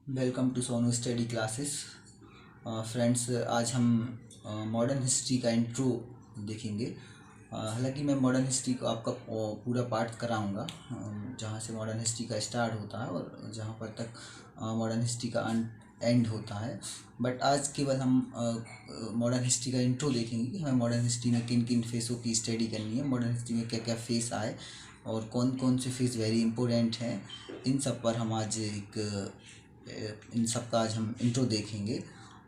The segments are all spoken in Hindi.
Welcome to Sonu study classes. Friends, आज हम मॉडर्न हिस्ट्री का इंट्रो देखेंगे। हालांकि मैं मॉडर्न हिस्ट्री को आपका पूरा पार्ट कराऊंगा, जहां से मॉडर्न हिस्ट्री का स्टार्ट होता है और जहां पर तक मॉडर्न हिस्ट्री का एंड होता है। बट आज केवल हम मॉडर्न हिस्ट्री का इंट्रो देखेंगे कि हमें मॉडर्न हिस्ट्री में किन किन फेसों की स्टडी करनी है, मॉडर्न हिस्ट्री में क्या क्या फेस आए और कौन कौन से फेस वेरी इंपॉर्टेंट हैं। इन सब पर हम आज इन सब का आज हम इंट्रो देखेंगे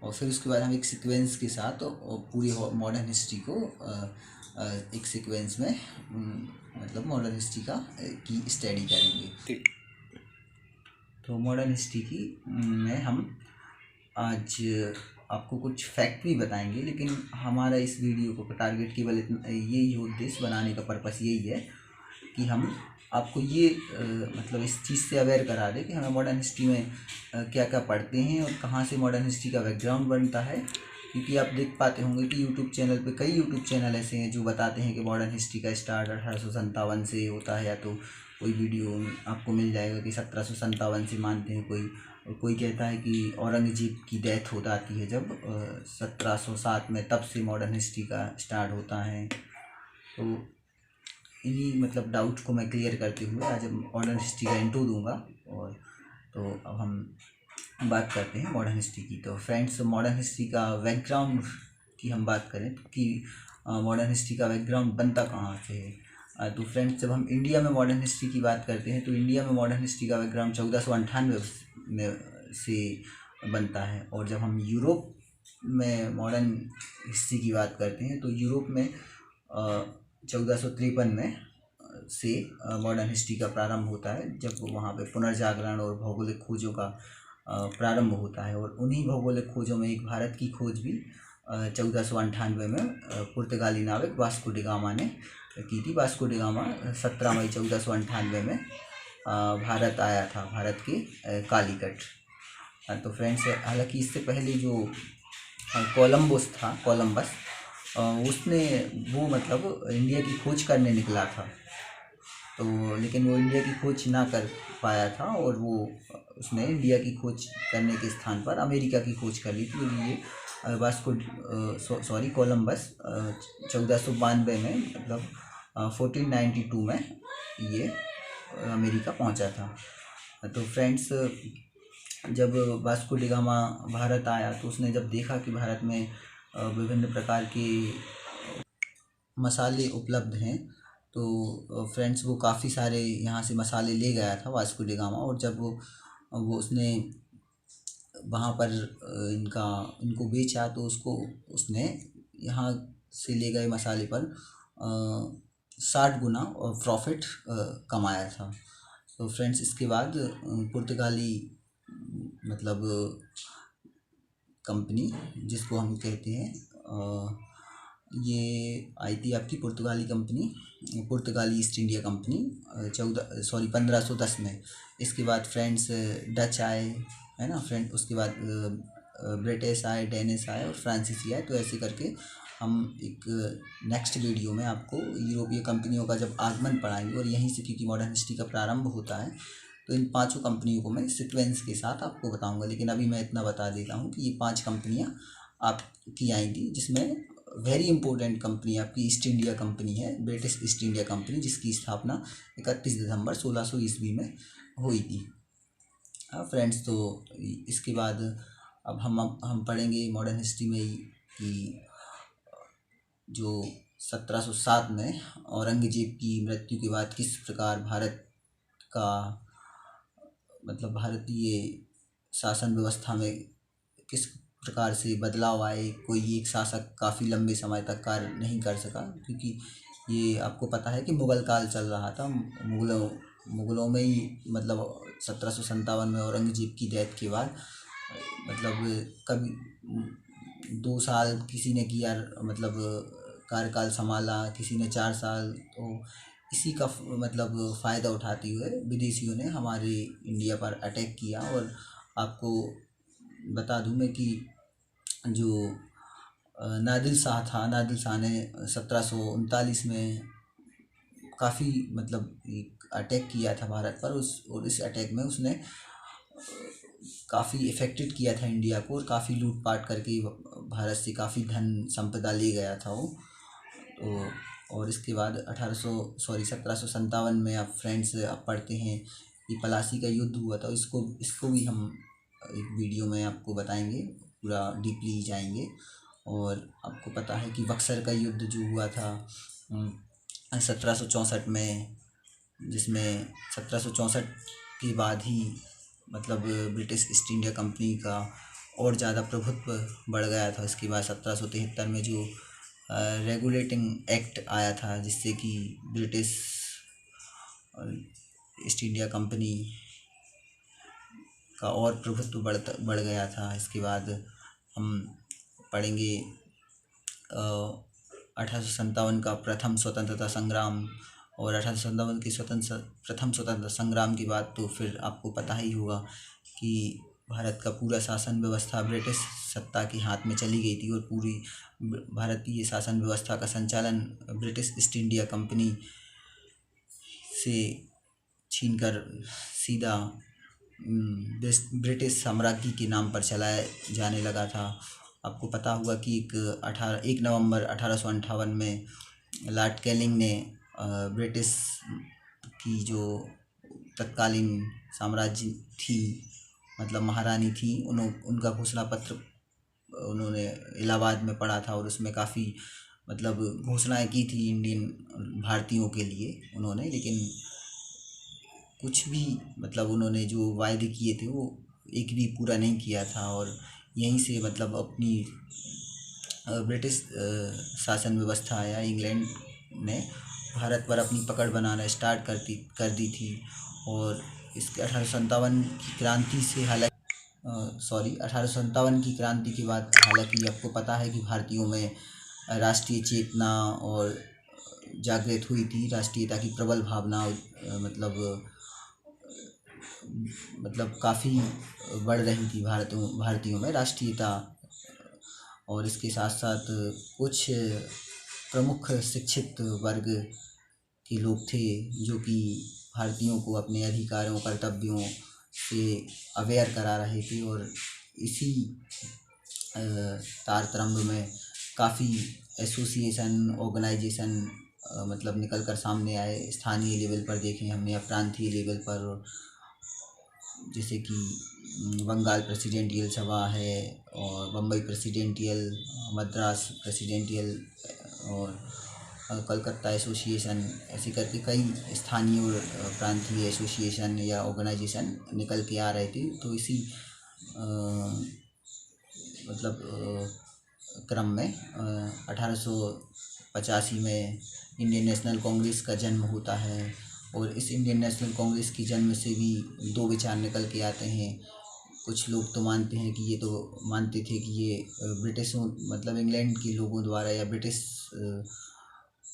और फिर उसके बाद हम एक सीक्वेंस के साथ पूरी मॉडर्न हिस्ट्री को एक सीक्वेंस में मतलब मॉडर्न हिस्ट्री की स्टडी करेंगे। तो मॉडर्न हिस्ट्री की में हम आज आपको कुछ फैक्ट भी बताएंगे, लेकिन हमारा इस वीडियो को टारगेट केवल इतना यही उद्देश्य बनाने का पर्पस यही है कि हम आपको ये मतलब इस चीज़ से अवेयर करा दें कि हमें मॉडर्न हिस्ट्री में क्या क्या पढ़ते हैं और कहाँ से मॉडर्न हिस्ट्री का बैकग्राउंड बनता है। क्योंकि आप देख पाते होंगे कि यूट्यूब चैनल पे कई यूट्यूब चैनल ऐसे हैं जो बताते हैं कि मॉडर्न हिस्ट्री का स्टार्ट 1857 से होता है, या तो कोई वीडियो आपको मिल जाएगा कि 1757 से मानते हैं कोई, और कोई कहता है कि औरंगजेब की डेथ हो जाती है जब 1707 में, तब से मॉडर्न हिस्ट्री का स्टार्ट होता है। तो इन्हीं मतलब डाउट को मैं क्लियर करते हुए आज मॉडर्न हिस्ट्री का इंट्रो दूंगा। और तो अब हम बात करते हैं मॉडर्न हिस्ट्री की। तो फ्रेंड्स, मॉडर्न हिस्ट्री का बैकग्राउंड की हम बात करें कि मॉडर्न हिस्ट्री का बैकग्राउंड बनता कहाँ से है। तो फ्रेंड्स, जब हम इंडिया में मॉडर्न हिस्ट्री की बात करते हैं तो इंडिया में मॉडर्न हिस्ट्री का बैकग्राउंड 1498 में से बनता है। और जब हम यूरोप में मॉडर्न हिस्ट्री की बात करते हैं तो यूरोप में 1453 में से मॉडर्न हिस्ट्री का प्रारंभ होता है, जब वहाँ पे पुनर्जागरण और भौगोलिक खोजों का प्रारंभ होता है। और उन्हीं भौगोलिक खोजों में एक भारत की खोज भी 1498 में पुर्तगाली नाविक वास्को डी गामा ने की थी। वास्को डी गामा 17 मई 1498 में भारत आया था, भारत के कालीकट। तो फ्रेंड्स, हालांकि इससे पहले जो कोलंबस उसने वो मतलब इंडिया की खोज करने निकला था, तो लेकिन वो इंडिया की खोज ना कर पाया था और वो उसने इंडिया की खोज करने के स्थान पर अमेरिका की खोज कर ली थी। ये कोलंबस 1492 में मतलब 1492 में ये अमेरिका पहुंचा था। तो फ्रेंड्स, जब वास्को डी गामा भारत आया तो उसने जब देखा कि भारत में विभिन्न प्रकार के मसाले उपलब्ध हैं, तो फ्रेंड्स वो काफ़ी सारे यहाँ से मसाले ले गया था वास्को डी गामा। और जब वो उसने वहाँ पर इनको बेचा तो उसने यहाँ से ले गए मसाले पर 60 गुना और प्रॉफिट कमाया था। तो फ्रेंड्स, इसके बाद पुर्तगाली मतलब कंपनी जिसको हम कहते हैं, ये आई थी आपकी पुर्तगाली कंपनी, पुर्तगाली ईस्ट इंडिया कंपनी 1510 में। इसके बाद फ्रेंड्स डच आए, है ना फ्रेंड, उसके बाद ब्रिटिश आए, डेनिश आए और फ्रांसीसी आए। तो ऐसे करके हम एक नेक्स्ट वीडियो में आपको यूरोपीय कंपनियों का जब आगमन पढ़ाएंगे, और यहीं से क्योंकि मॉडर्न हिस्ट्री का प्रारंभ होता है, तो इन पांचों कंपनियों को मैं सीक्वेंस के साथ आपको बताऊंगा। लेकिन अभी मैं इतना बता देता हूँ कि ये 5 कंपनियाँ आपकी आएंगी, जिसमें वेरी इंपॉर्टेंट कंपनी आपकी ईस्ट इंडिया कंपनी है, ब्रिटिश ईस्ट इंडिया कंपनी, जिसकी स्थापना 31 दिसंबर 1600 ईस्वी में हुई थी। हाँ फ्रेंड्स, तो इसके बाद अब हम पढ़ेंगे मॉडर्न हिस्ट्री में कि जो 1707 में औरंगजेब की मृत्यु के बाद किस प्रकार भारत का मतलब भारतीय शासन व्यवस्था में किस प्रकार से बदलाव आए। कोई एक शासक काफ़ी लंबे समय तक कार्य नहीं कर सका, क्योंकि ये आपको पता है कि मुग़ल काल चल रहा था। मुग़लों में ही मतलब 1757 में औरंगजेब की डेथ के बाद मतलब कभी 2 साल किसी ने किया मतलब कार्यकाल संभाला, किसी ने 4 साल। तो इसी का मतलब फ़ायदा उठाते हुए विदेशियों ने हमारे इंडिया पर अटैक किया। और आपको बता दूं मैं कि जो नादिर शाह ने 1739 में काफ़ी मतलब एक अटैक किया था भारत पर। और इस अटैक में उसने काफ़ी इफ़ेक्टेड किया था इंडिया को, और काफ़ी लूटपाट करके भारत से काफ़ी धन संपदा ले गया था वो। तो और इसके बाद 1757 में आप फ्रेंड्स आप पढ़ते हैं कि पलासी का युद्ध हुआ था। इसको भी हम एक वीडियो में आपको बताएंगे, पूरा डीपली जाएंगे। और आपको पता है कि बक्सर का युद्ध जो हुआ था 1764 में, जिसमें 1764 के बाद ही मतलब ब्रिटिश ईस्ट इंडिया कंपनी का और ज़्यादा प्रभुत्व बढ़ गया था। इसके बाद 1773 में जो रेगुलेटिंग एक्ट आया था, जिससे कि ब्रिटिश ईस्ट इंडिया कंपनी का और प्रभुत्व बढ़ गया था। इसके बाद हम पढ़ेंगे 1857 का प्रथम स्वतंत्रता संग्राम, और 1857 की प्रथम स्वतंत्रता संग्राम के बाद तो फिर आपको पता ही होगा कि भारत का पूरा शासन व्यवस्था ब्रिटिश सत्ता के हाथ में चली गई थी, और पूरी भारतीय शासन व्यवस्था का संचालन ब्रिटिश ईस्ट इंडिया कंपनी से छीनकर सीधा ब्रिटिश साम्राज्य के नाम पर चलाया जाने लगा था। आपको पता होगा कि 1 नवंबर 1858 में लॉर्ड कैनिंग ने ब्रिटिश की जो तत्कालीन साम्राज्य थी, मतलब महारानी थी, उनका घोषणा पत्र उन्होंने इलाहाबाद में पढ़ा था, और उसमें काफ़ी मतलब घोषणाएं की थी इंडियन भारतीयों के लिए उन्होंने। लेकिन कुछ भी मतलब उन्होंने जो वायदे किए थे वो एक भी पूरा नहीं किया था, और यहीं से मतलब अपनी ब्रिटिश शासन व्यवस्था या इंग्लैंड ने भारत पर अपनी पकड़ बनाना स्टार्ट कर दी थी। और इसके 1857 की क्रांति से हालांकि 1857 की क्रांति के बाद हालांकि आपको पता है कि भारतीयों में राष्ट्रीय चेतना और जागृत हुई थी। राष्ट्रीयता की प्रबल भावना मतलब काफ़ी बढ़ रही थी भारतीयों में राष्ट्रीयता। और इसके साथ साथ कुछ प्रमुख शिक्षित वर्ग के लोग थे जो कि भारतीयों को अपने अधिकारों कर्तव्यों से अवेयर करा रहे थे, और इसी तारतम्य में काफ़ी एसोसिएशन ऑर्गेनाइजेशन मतलब निकल कर सामने आए। स्थानीय लेवल पर देखें हमने या प्रांतीय लेवल पर, जैसे कि बंगाल प्रेसिडेंटियल सभा है, और बम्बई प्रेसिडेंटियल, मद्रास प्रेसिडेंटियल, और कलकत्ता एसोसिएशन, ऐसे करके कई स्थानीय और प्रांतीय एसोसिएशन या ऑर्गेनाइजेशन निकल के आ रहे थे। तो इसी क्रम में 1885 में इंडियन नेशनल कांग्रेस का जन्म होता है, और इस इंडियन नेशनल कांग्रेस के जन्म से भी दो विचार निकल के आते हैं। कुछ लोग तो मानते हैं कि ये तो मानते थे कि ये ब्रिटिशों मतलब इंग्लैंड के लोगों द्वारा या ब्रिटिश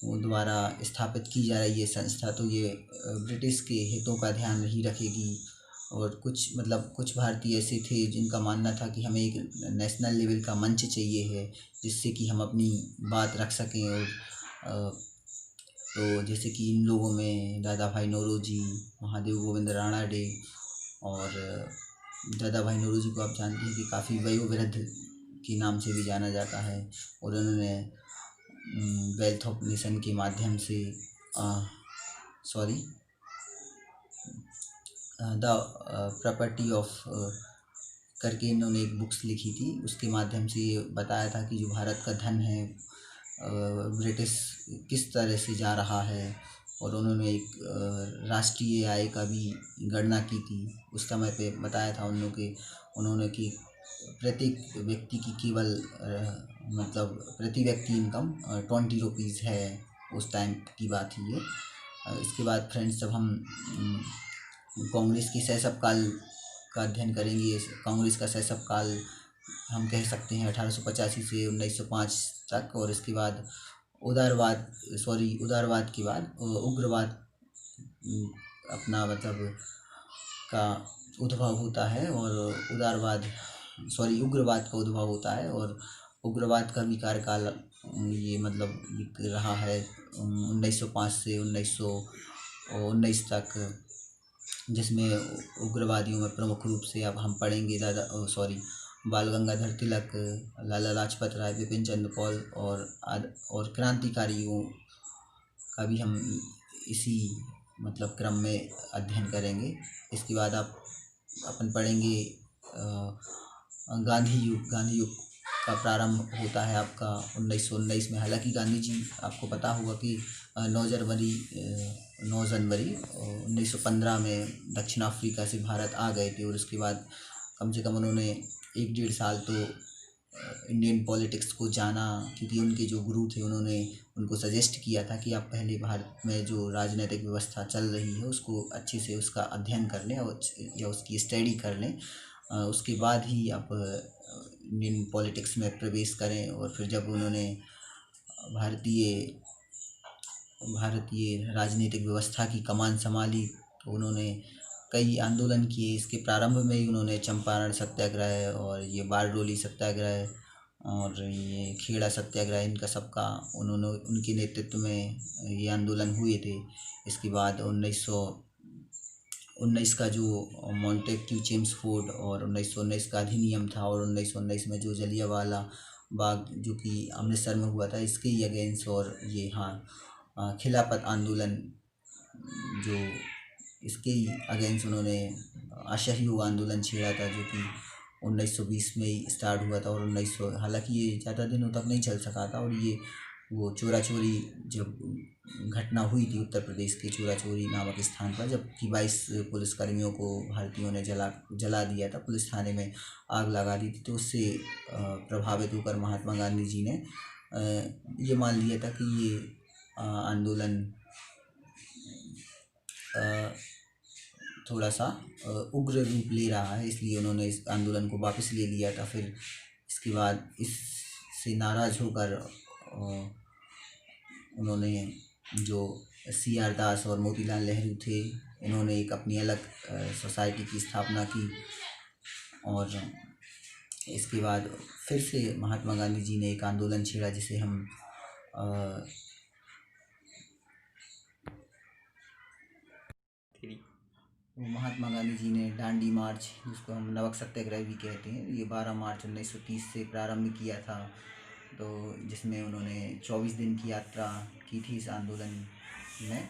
द्वारा स्थापित की जा रही है संस्था, तो ये ब्रिटिश के हितों का ध्यान नहीं रखेगी। और कुछ भारतीय ऐसे थे जिनका मानना था कि हमें एक नेशनल लेवल का मंच चाहिए है, जिससे कि हम अपनी बात रख सकें। और तो जैसे कि इन लोगों में दादा भाई नौरोजी, महादेव गोविंद राणाडे, और दादा भाई नौरोजी को आप जानते हैं कि काफ़ी वयोवृद्ध के नाम से भी जाना जाता है, और उन्होंने वेल्थ ऑफ नेशन के माध्यम से द प्रॉपर्टी ऑफ करके इन्होंने एक बुक्स लिखी थी। उसके माध्यम से ये बताया था कि जो भारत का धन है ब्रिटिश किस तरह से जा रहा है, और उन्होंने एक राष्ट्रीय आय का भी गणना की थी। उस समय पे बताया था उन्होंने कि प्रत्येक व्यक्ति की केवल मतलब प्रति व्यक्ति इनकम 20 रुपीज़ है, उस टाइम की बात ही है। इसके बाद फ्रेंड्स, जब हम कांग्रेस की शैशव काल का अध्ययन करेंगे, कांग्रेस का शैशव काल हम कह सकते हैं 1885 से 1905 तक, और इसके बाद उदारवाद के बाद उग्रवाद अपना मतलब का उद्भव होता है, और उग्रवाद का उद्भव होता है। और उग्रवाद का भी कार्यकाल ये मतलब रहा है 1905 से 1919 तक। जिसमें उग्रवादियों में प्रमुख रूप से अब हम पढ़ेंगे बाल गंगाधर तिलक, लाला लाजपत राय, विपिन चंद्र पॉल और क्रांतिकारियों का भी हम इसी मतलब क्रम में अध्ययन करेंगे। इसके बाद अपन पढ़ेंगे गांधी युग का प्रारंभ होता है आपका 1919 में। हालांकि गांधी जी, आपको पता होगा कि 9 जनवरी 1915 में दक्षिण अफ्रीका से भारत आ गए थे, और उसके बाद कम से कम उन्होंने 1-1.5 साल तो इंडियन पॉलिटिक्स को जाना, क्योंकि उनके जो गुरु थे उन्होंने उनको सजेस्ट किया था कि आप पहले भारत में जो राजनीतिक व्यवस्था चल रही है उसको अच्छे से उसका अध्ययन कर लें या उसकी स्टडी कर लें, उसके बाद ही आप इंडियन पॉलिटिक्स में प्रवेश करें। और फिर जब उन्होंने भारतीय राजनीतिक व्यवस्था की कमान संभाली तो उन्होंने कई आंदोलन किए। इसके प्रारंभ में ही उन्होंने चंपारण सत्याग्रह और ये बारडोली सत्याग्रह और ये खेड़ा सत्याग्रह, इनका सबका उनके नेतृत्व में ये आंदोलन हुए थे। इसके बाद 1919 का जो मॉन्टेक्यू चेम्सफोर्ड और 1919 का अधिनियम था, और 1919 में जो जलियांवाला बाग जो कि अमृतसर में हुआ था, इसके ही अगेंस्ट, और ये खिलाफत आंदोलन जो इसके ही अगेंस्ट उन्होंने असहयोग आंदोलन छेड़ा था, जो कि 1920 में ही स्टार्ट हुआ था। और 1900, हालांकि ये ज़्यादा दिनों तक नहीं चल सका था, और ये वो चोरा चोरी जब घटना हुई थी उत्तर प्रदेश के चोरा चोरी नामक स्थान पर, जबकि 22 पुलिसकर्मियों को भारतीयों ने जला दिया था, पुलिस थाने में आग लगा दी थी। तो उससे प्रभावित होकर महात्मा गांधी जी ने ये मान लिया था कि ये आंदोलन थोड़ा सा उग्र रूप ले रहा है, इसलिए उन्होंने इस आंदोलन को वापस ले लिया था। फिर इसके बाद इससे नाराज़ होकर उन्होंने जो CR दास और मोतीलाल नेहरू थे, इन्होंने एक अपनी अलग सोसाइटी की स्थापना की। और इसके बाद फिर से महात्मा गांधी जी ने एक आंदोलन छेड़ा, जिसे हम महात्मा गांधी जी ने दांडी मार्च, जिसको हम नमक सत्याग्रह भी कहते हैं, ये 12 मार्च 1930 से प्रारंभ किया था। तो जिसमें उन्होंने 24 दिन की यात्रा की थी। इस आंदोलन में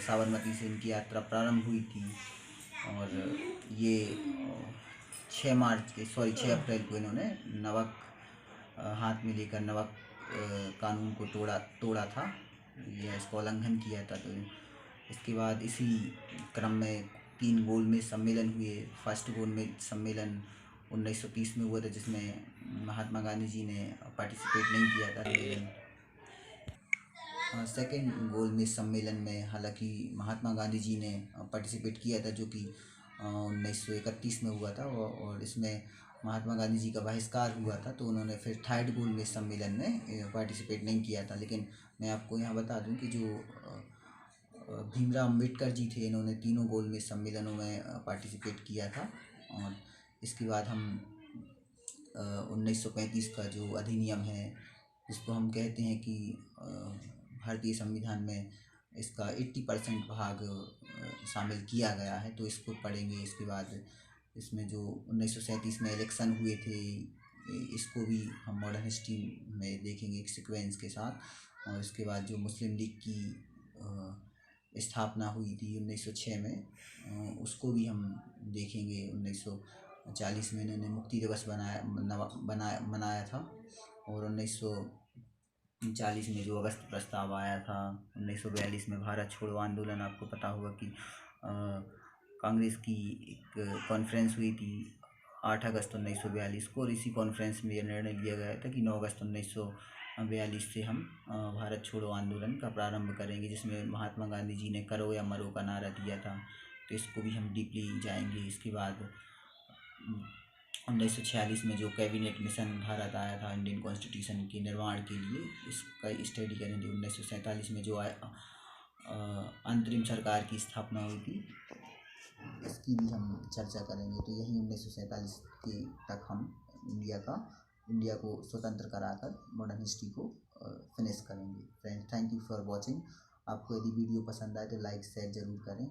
साबरमती से इनकी यात्रा प्रारंभ हुई थी, और ये 6 अप्रैल को इन्होंने नमक हाथ में लेकर नमक कानून को तोड़ा था, यह इसका उल्लंघन किया था। तो इसके बाद इसी क्रम में 3 गोलमेज सम्मेलन हुए। फर्स्ट गोलमेज सम्मेलन 1930 में हुआ था, जिसमें महात्मा गांधी जी ने पार्टिसिपेट नहीं किया था। लेकिन सेकेंड गोलमेज सम्मेलन में हालांकि महात्मा गांधी जी ने पार्टिसिपेट किया था, जो कि 1931 में हुआ था, और इसमें महात्मा गांधी जी का बहिष्कार हुआ था। तो उन्होंने फिर थर्ड गोलमेज सम्मेलन में पार्टिसिपेट नहीं किया था। लेकिन मैं आपको यहाँ बता दूं कि जो भीमराव अम्बेडकर जी थे, इन्होंने तीनों गोलमेज सम्मेलनों में पार्टिसिपेट किया था। और इसके बाद हम 1935 का जो अधिनियम है, जिसको हम कहते हैं कि भारतीय संविधान में इसका 80% भाग शामिल किया गया है, तो इसको पढ़ेंगे। इसके बाद इसमें जो 1937 में इलेक्शन हुए थे, इसको भी हम मॉडर्न हिस्ट्री में देखेंगे एक सीक्वेंस के साथ। और इसके बाद जो मुस्लिम लीग की स्थापना हुई थी 1906 में, उसको भी हम देखेंगे। 1940 में इन्होंने मुक्ति दिवस मनाया था, और 1940 में जो अगस्त प्रस्ताव आया था। 1942 में भारत छोड़ो आंदोलन, आपको पता होगा कि कांग्रेस की एक कॉन्फ्रेंस हुई थी 8 अगस्त 1942 को, और इसी कॉन्फ्रेंस में यह निर्णय लिया गया था कि 9 अगस्त 1942 से हम भारत छोड़ो आंदोलन का प्रारंभ करेंगे, जिसमें महात्मा गांधी जी ने करो या मरो का नारा दिया था। तो इसको भी हम डीपली जाएंगे। इसके बाद 1946 में जो कैबिनेट मिशन भारत आया था इंडियन कॉन्स्टिट्यूशन के निर्माण के लिए, इसका स्टडी करेंगे। 1947 में जो अंतरिम सरकार की स्थापना हुई थी, इसकी भी हम चर्चा करेंगे। तो यही 1947 के तक हम इंडिया को स्वतंत्र कराकर मॉडर्न हिस्ट्री को फिनिश करेंगे। Friends, thank you for watching. आपको यदि वीडियो पसंद आए तो लाइक शेयर ज़रूर करें।